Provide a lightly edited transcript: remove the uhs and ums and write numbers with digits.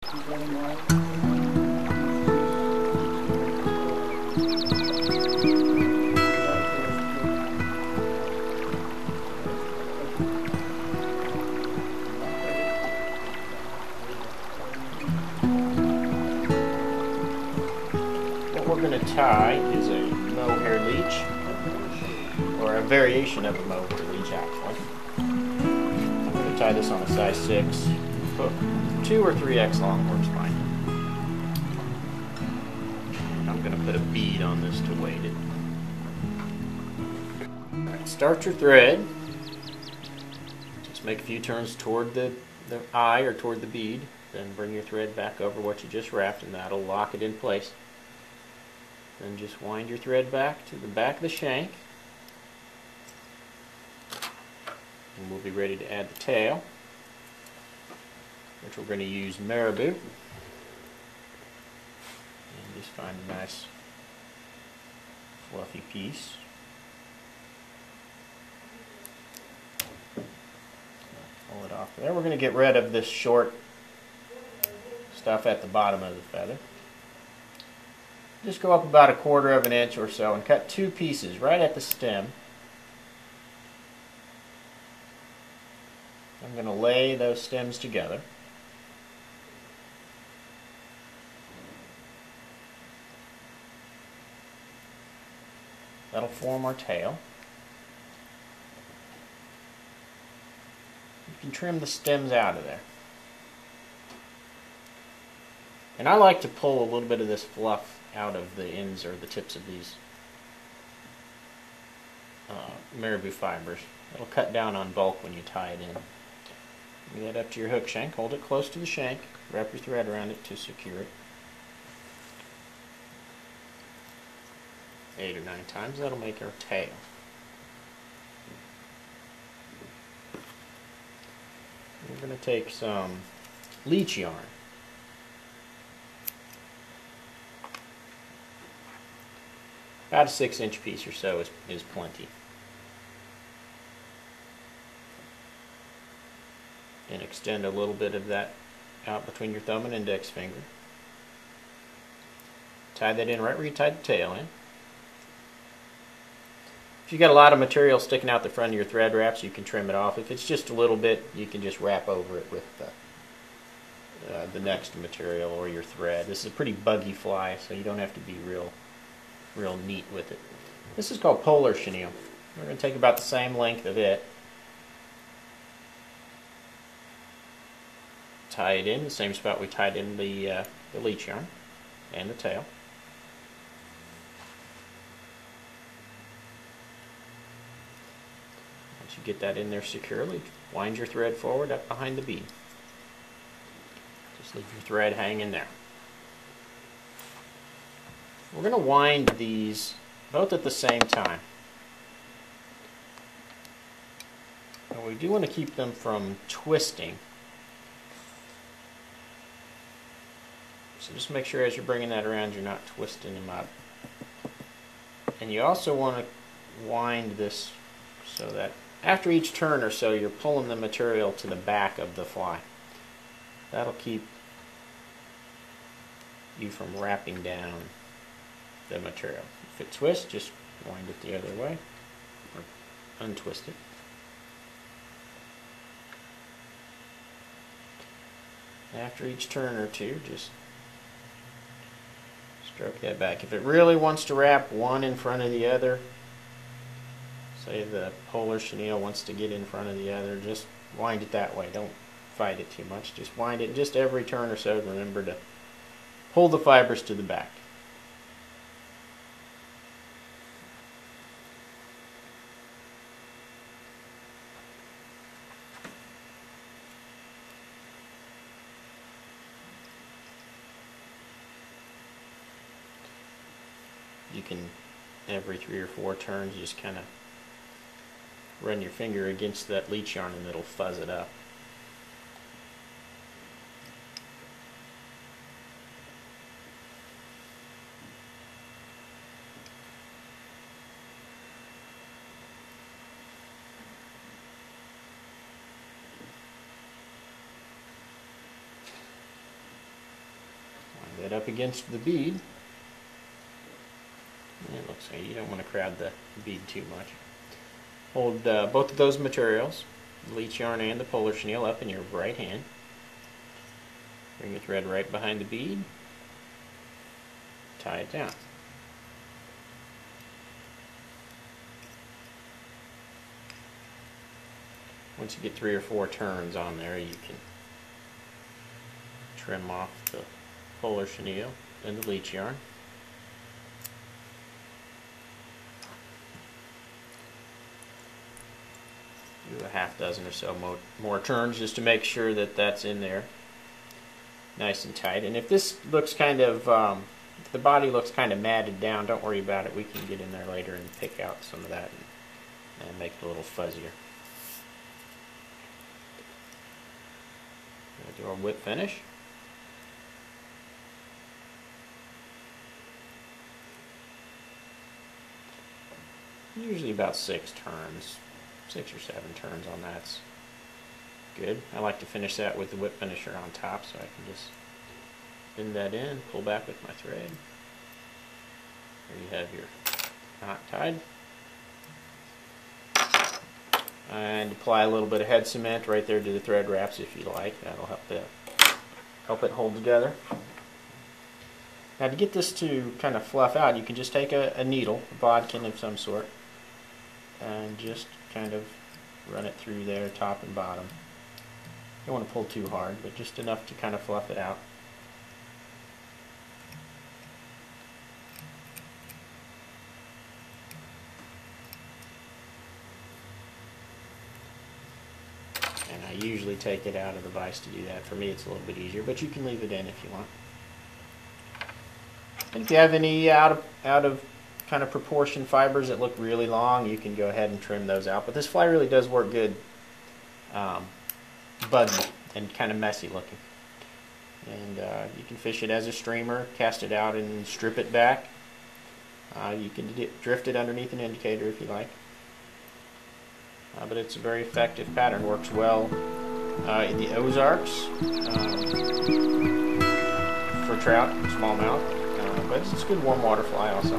What we're going to tie is a Mohair Leech, or a variation of a Mohair Leech actually. I'm going to tie this on a size 6 hook. 2 or 3x long works fine. I'm going to put a bead on this to weight it. Alright, start your thread. Just make a few turns toward the eye or toward the bead. Then bring your thread back over what you just wrapped and that'll lock it in place. Then just wind your thread back to the back of the shank. And we'll be ready to add the tail, which we're going to use marabou. And just find a nice fluffy piece. Pull it off there. We're going to get rid of this short stuff at the bottom of the feather. Just go up about 1/4 of an inch or so and cut 2 pieces right at the stem. I'm going to lay those stems together. That'll form our tail. You can trim the stems out of there. And I like to pull a little bit of this fluff out of the ends or the tips of these marabou fibers. It'll cut down on bulk when you tie it in. Bring that up to your hook shank. Hold it close to the shank. Wrap your thread around it to secure it. 8 or 9 times. That'll make our tail. We're going to take some leech yarn. About a 6-inch piece or so is plenty. And extend a little bit of that out between your thumb and index finger. Tie that in right where you tied the tail in. If you've got a lot of material sticking out the front of your thread wraps, you can trim it off. If it's just a little bit, you can just wrap over it with the next material or your thread. This is a pretty buggy fly, so you don't have to be real neat with it. This is called polar chenille. We're going to take about the same length of it. Tie it in the same spot we tied in the leech yarn and the tail. Once you get that in there securely, wind your thread forward up behind the bead. Just leave your thread hanging there. We're going to wind these both at the same time. And we do want to keep them from twisting. So just make sure as you're bringing that around you're not twisting them up. And you also want to wind this so that after each turn or so you're pulling the material to the back of the fly. That'll keep you from wrapping down the material. If it twists, just wind it the other way or untwist it. After each turn or two, just stroke that back. If it really wants to wrap one in front of the other, say the polar chenille wants to get in front of the other, just wind it that way. Don't fight it too much. Just wind it just every turn or so. Remember to pull the fibers to the back. You can, every 3 or 4 turns, just kind of run your finger against that leech yarn and it'll fuzz it up. it up against the bead. And it looks like you don't want to crowd the bead too much. Hold both of those materials, the leech yarn and the polar chenille, up in your right hand. Bring your thread right behind the bead. Tie it down. Once you get 3 or 4 turns on there, you can trim off the polar chenille and the leech yarn. Do a half dozen or so more turns just to make sure that that's in there nice and tight. And if this looks kind of, if the body looks kind of matted down, don't worry about it. We can get in there later and pick out some of that and make it a little fuzzier. Do our whip finish. Usually about 6 turns, 6 or 7 turns on that's good. I like to finish that with the whip finisher on top, so I can just bend that in, pull back with my thread. There you have your knot tied. And apply a little bit of head cement right there to the thread wraps if you like. That'll help it hold together. Now to get this to kind of fluff out, you can just take a needle, a bodkin of some sort, and just kind of run it through there, top and bottom. You don't want to pull too hard, but just enough to kind of fluff it out. And I usually take it out of the vise to do that. For me it's a little bit easier, but you can leave it in if you want. And if you have any out of kind of proportion fibers that look really long, you can go ahead and trim those out. But this fly really does work good, buggy and kind of messy looking. And you can fish it as a streamer, cast it out and strip it back. You can drift it underneath an indicator if you like. But it's a very effective pattern, works well in the Ozarks for trout, smallmouth, but it's a good warm water fly also.